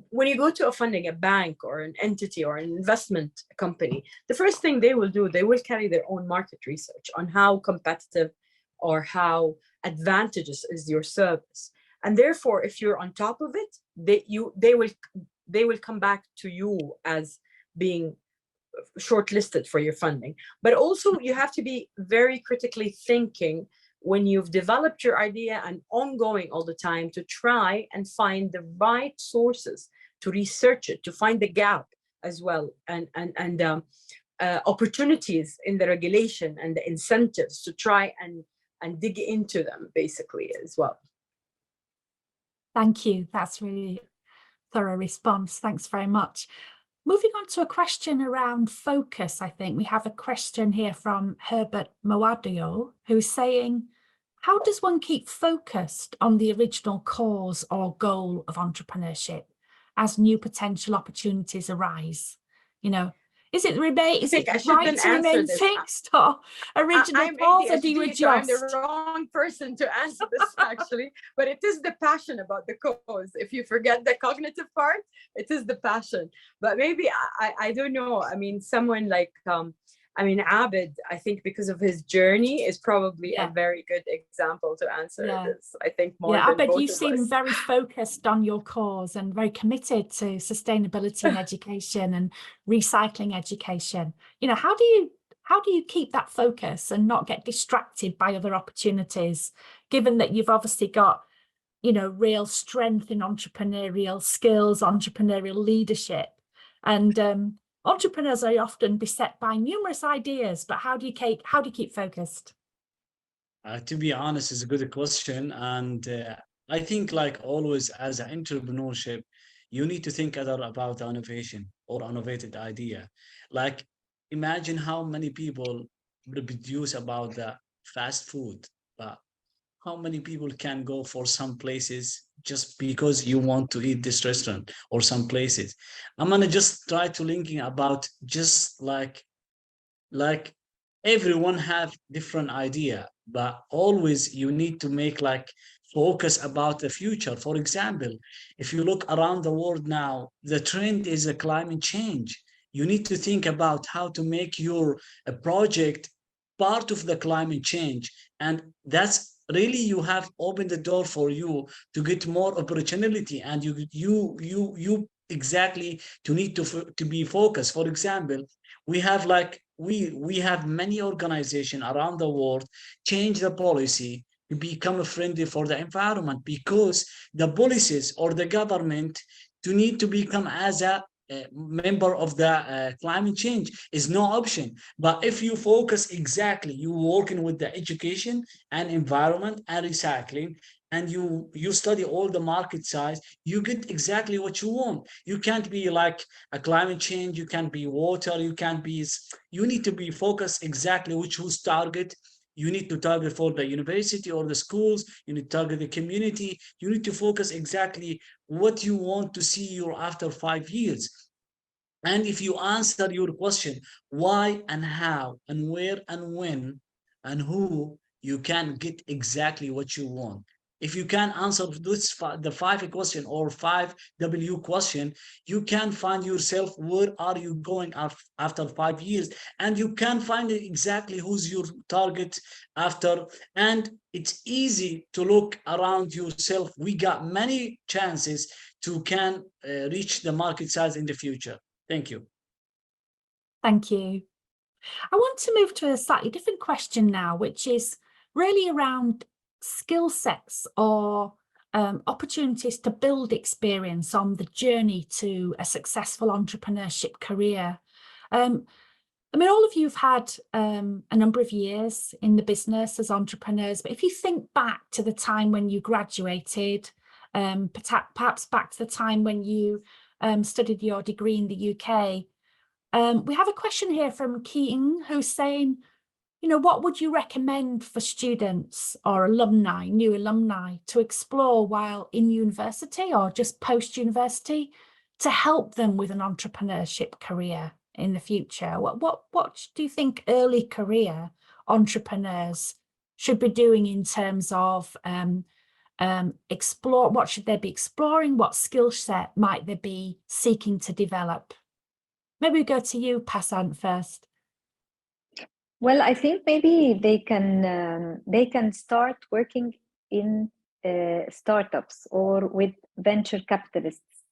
when you go to a bank or an entity or an investment company, the first thing they will do, they will carry their own market research on how competitive or how advantageous is your service. And therefore, if you're on top of it, they will come back to you as being shortlisted for your funding. But also, you have to be very critically thinking when you've developed your idea and ongoing all the time to try and find the right sources to research it, to find the gap as well, and opportunities in the regulation and the incentives to try and dig into them basically as well. Thank you. That's really thorough response. Thanks very much. Moving on to a question around focus, I think we have a question here from Herbert Moadio, who's saying, how does one keep focused on the original cause or goal of entrepreneurship as new potential opportunities arise? Is it right to remain fixed or original cause, or do you adjust? I'm the wrong person to answer this actually, but it is the passion about the cause. If you forget the cognitive part, it is the passion. But maybe I don't know. I mean, someone like Abed, I think because of his journey, is probably a very good example to answer this. I think more than Abed, both you of seem us. very focused on your cause and very committed to sustainability in education and recycling education. How do you keep that focus and not get distracted by other opportunities, given that you've obviously got, real strength in entrepreneurial skills, entrepreneurial leadership? And entrepreneurs are often beset by numerous ideas, but how do you keep focused? To be honest, it's a good question. And I think, like always, as an entrepreneurship, you need to think either about the innovation or innovative idea. Like, imagine how many people produce about the fast food, but how many people can go for some places just because you want to eat this restaurant or some places. I'm gonna just try to linking about just like everyone have different idea, but always you need to make like focus about the future. For example, if you look around the world now, the trend is a climate change. You need to think about how to make your a project part of the climate change, and that's really you have opened the door for you to get more opportunity, and you exactly to need to be focused. For example, we have like we have many organizations around the world change the policy to become friendly for the environment, because the policies or the government to need to become as a member of the climate change is no option. But if you focus exactly, you working with the education and environment and recycling, and you study all the market size, you get exactly what you want. You can't be like a climate change, you can't be water, you can't be, you need to be focused exactly whose target. You need to target for the university or the schools, you need to target the community, you need to focus exactly what you want to see you after 5 years. And if you answer your question, why and how and where and when and who, you can get exactly what you want. If you can answer this, the 5 question or 5W question, you can find yourself where are you going after 5 years, and you can find exactly who's your target after. And it's easy to look around yourself. We got many chances to can reach the market size in the future. Thank you. Thank you. I want to move to a slightly different question now, which is really around skill sets or opportunities to build experience on the journey to a successful entrepreneurship career. I mean, all of you have had a number of years in the business as entrepreneurs, but if you think back to the time when you graduated, perhaps back to the time when you studied your degree in the UK, we have a question here from Keaton, who's saying, you know, what would you recommend for students or alumni, new alumni, to explore while in university or just post-university to help them with an entrepreneurship career in the future? What do you think early career entrepreneurs should be doing in terms of explore? What should they be exploring? What skill set might they be seeking to develop? Maybe we go to you, Passant, first. Well, I think maybe they can start working in startups or with venture capitalists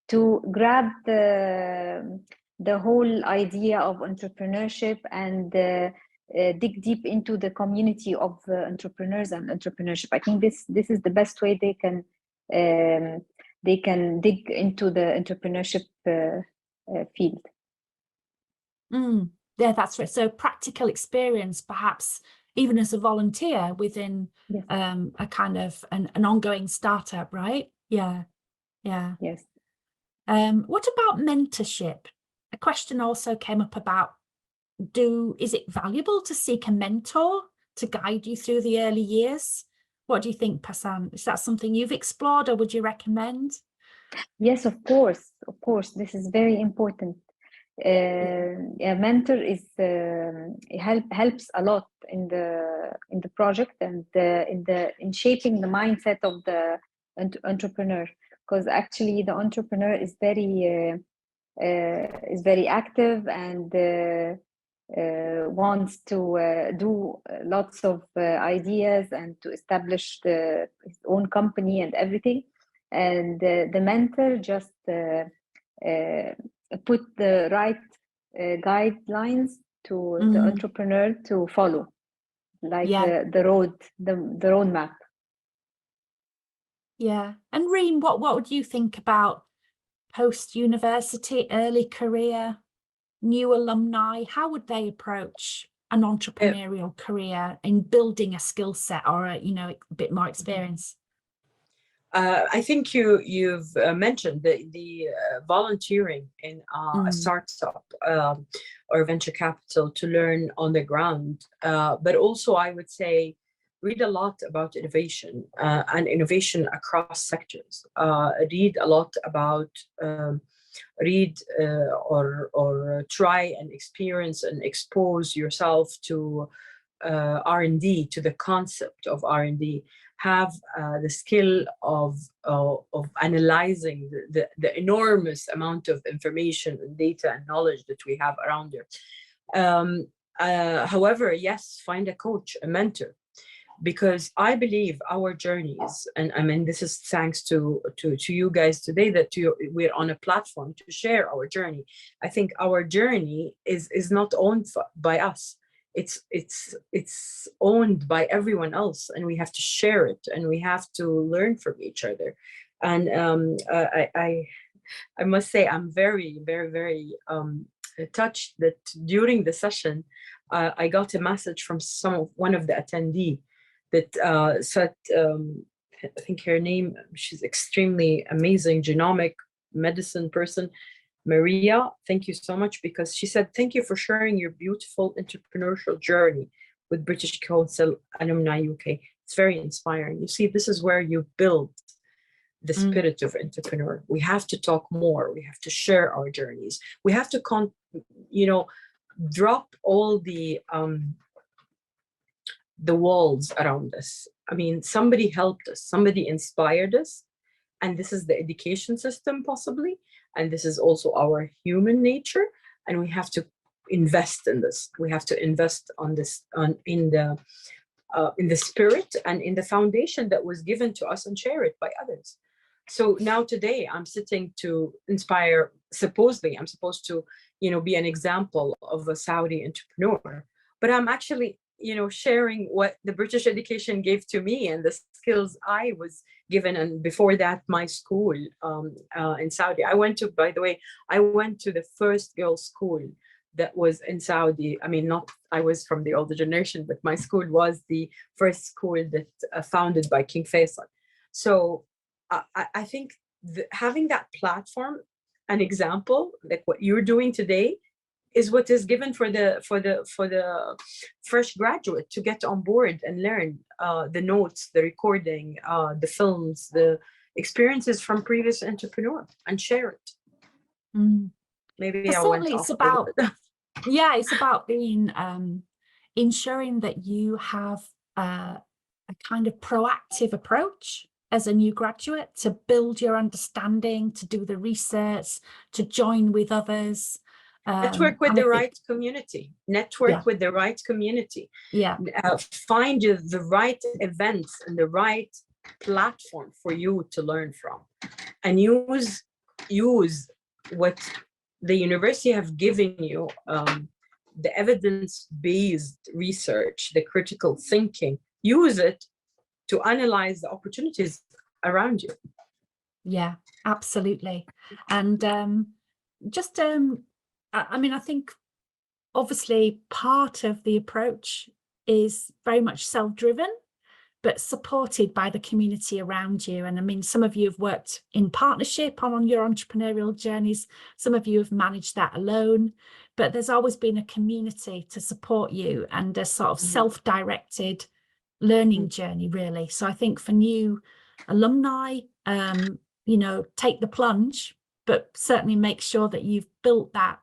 to grab the whole idea of entrepreneurship and dig deep into the community of entrepreneurs and entrepreneurship. I think this is the best way they can dig into the entrepreneurship field. Yeah, that's right. So practical experience, perhaps even as a volunteer within Yes. A kind of an ongoing startup, right? Yeah. Yes. What about mentorship? A question also came up about, is it valuable to seek a mentor to guide you through the early years? What do you think, Passant? Is that something you've explored, or would you recommend? Yes, of course. This is very important. A mentor is helps a lot in the project and in shaping the mindset of the entrepreneur, because actually the entrepreneur is very active and wants to do lots of ideas and to establish his own company and everything, and the mentor just put the right guidelines to the entrepreneur to follow, like the roadmap. Yeah. And Reem, what would you think about post-university, early career, new alumni, how would they approach an entrepreneurial career in building a skill set or a, a bit more experience? I think you've mentioned the volunteering in a startup or venture capital to learn on the ground. But also, I would say, read a lot about innovation and innovation across sectors. Read a lot about or try and experience and expose yourself to R&D, to the concept of R&D. Have the skill of analyzing the enormous amount of information and data and knowledge that we have around it. However, yes, find a coach, a mentor, because I believe our journeys, and I mean, this is thanks to you guys today that we're on a platform to share our journey. I think our journey is not owned by us. It's owned by everyone else, and we have to share it, and we have to learn from each other. And I must say, I'm very, very, very touched that during the session, I got a message from one of the attendees that said, I think her name, she's extremely amazing genomic medicine person, Maria, thank you so much, because she said, thank you for sharing your beautiful entrepreneurial journey with British Council Alumni UK. It's very inspiring. You see, this is where you build the spirit of entrepreneur. We have to talk more. We have to share our journeys. We have to, drop all the walls around us. I mean, somebody helped us, somebody inspired us, and this is the education system possibly. And this is also our human nature, and we have to invest in this. We have to invest in the spirit and in the foundation that was given to us and share it by others. So now today I'm sitting to inspire. Supposedly I'm supposed to, be an example of a Saudi entrepreneur, but I'm actually, sharing what the British education gave to me and the skills I was given. And before that, my school in Saudi, by the way, I went to the first girls' school that was in Saudi. I mean, I was from the older generation, but my school was the first school that founded by King Faisal. So I think having that platform, an example like what you're doing today, is what is given for the fresh graduate to get on board and learn the notes, the recording, the films, the experiences from previous entrepreneur, and share it. Maybe I went off. It's about being ensuring that you have a kind of proactive approach as a new graduate to build your understanding, to do the research, to join with others. Network with the right community. With the right community. Yeah. Find the right events and the right platform for you to learn from, and use what the university have given you, the evidence-based research, the critical thinking. Use it to analyze the opportunities around you. Yeah, absolutely. And I think obviously part of the approach is very much self-driven, but supported by the community around you. And I mean, some of you have worked in partnership on your entrepreneurial journeys. Some of you have managed that alone, but there's always been a community to support you and a sort of self-directed learning journey, really. So I think for new alumni, take the plunge, but certainly make sure that you've built that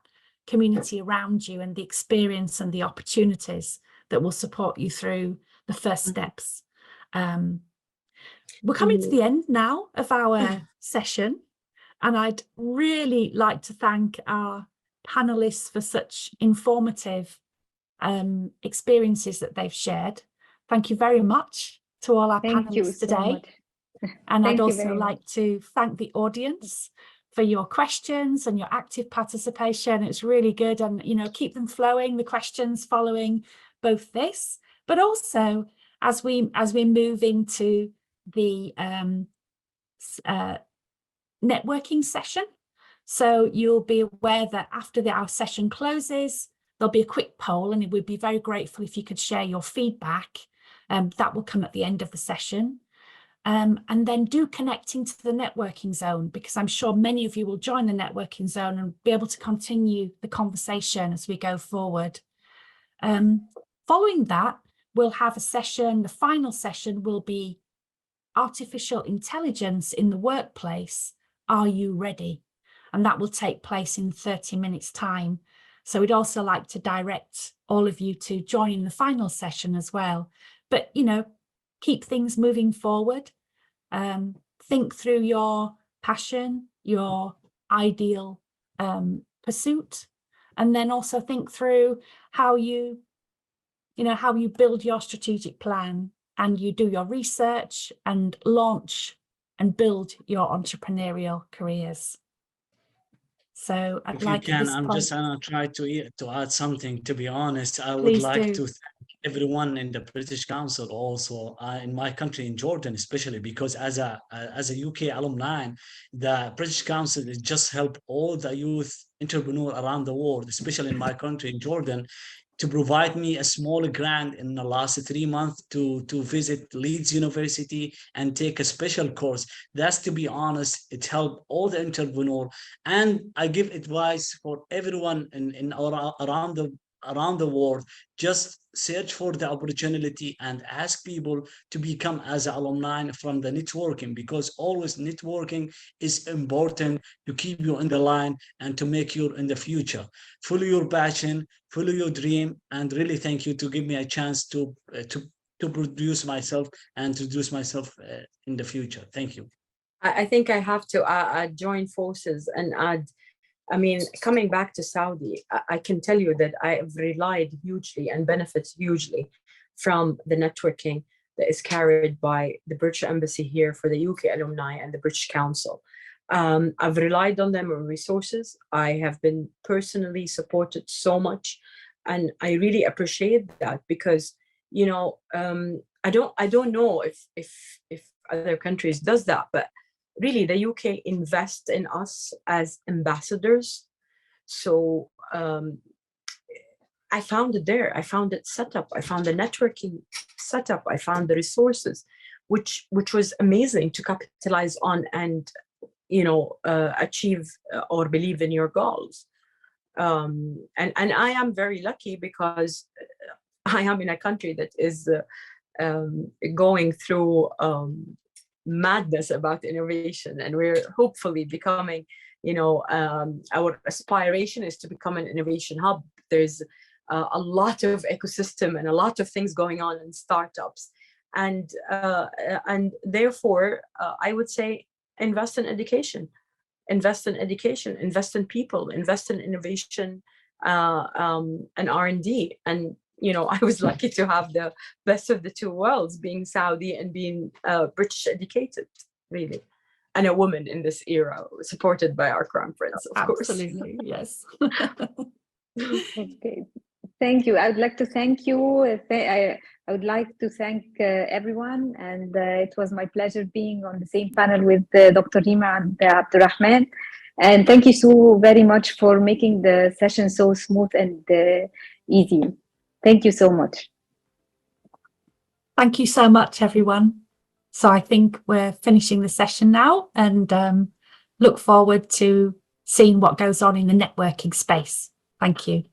community around you and the experience and the opportunities that will support you through the first steps. We're coming to the end now of our session, and I'd really like to thank our panelists for such informative experiences that they've shared. Thank you very much to all our panelists today. And I'd also like to thank the audience for your questions and your active participation. It's really good, and keep them flowing, the questions following both this, but also as we move into the networking session. So you'll be aware that after our session closes, there'll be a quick poll, and we'd be very grateful if you could share your feedback. That will come at the end of the session. And then do connect into the networking zone, because I'm sure many of you will join the networking zone and be able to continue the conversation as we go forward. Following that, we'll have a session. The final session will be artificial intelligence in the workplace. Are you ready? And that will take place in 30 minutes time. So we'd also like to direct all of you to join in the final session as well. But, you know, keep things moving forward. Think through your passion, your ideal pursuit, and then also think through how you build your strategic plan, and you do your research and launch and build your entrepreneurial careers. So I'd like to. I'm just gonna try to add something. To be honest, I would Please like do. to thank everyone in the British Council, also in my country, in Jordan, especially because as a UK alumni, the British Council has just helped all the youth entrepreneurs around the world, especially in my country, in Jordan, to provide me a small grant in the last 3 months to visit Leeds University and take a special course. That's, to be honest, it helped all the entrepreneurs. And I give advice for everyone around the world. Just search for the opportunity and ask people to become as an alumni from the networking, because always networking is important to keep you in the line and to make you in the future. Follow your passion, follow your dream, and really thank you to give me a chance to produce myself and to introduce myself in the future. Thank you. I think I have to join forces and add. I mean, coming back to Saudi, I can tell you that I have relied hugely and benefits hugely from the networking that is carried by the British Embassy here for the UK alumni and the British Council. I've relied on them on resources. I have been personally supported so much, and I really appreciate that, because, you know, I don't know if other countries does that, but really, the UK invests in us as ambassadors. So I found it there. I found it set up. I found the networking set up. I found the resources, which was amazing to capitalize on and, you know, achieve or believe in your goals. And I am very lucky because I am in a country that is going through madness about innovation, and we're hopefully becoming, you know, our aspiration is to become an innovation hub. There's a lot of ecosystem and a lot of things going on in startups, and therefore I would say invest in education, invest in people, invest in innovation and R&D. And you know, I was lucky to have the best of the two worlds, being Saudi and being British educated, really, and a woman in this era, supported by our Crown Prince, of course. Absolutely, yes. Okay, thank you. I would like to thank you. I would like to thank everyone, and it was my pleasure being on the same panel with Dr. Reem and Abedalrahman. And thank you so very much for making the session so smooth and easy. Thank you so much. Thank you so much, everyone. So I think we're finishing the session now, and look forward to seeing what goes on in the networking space. Thank you.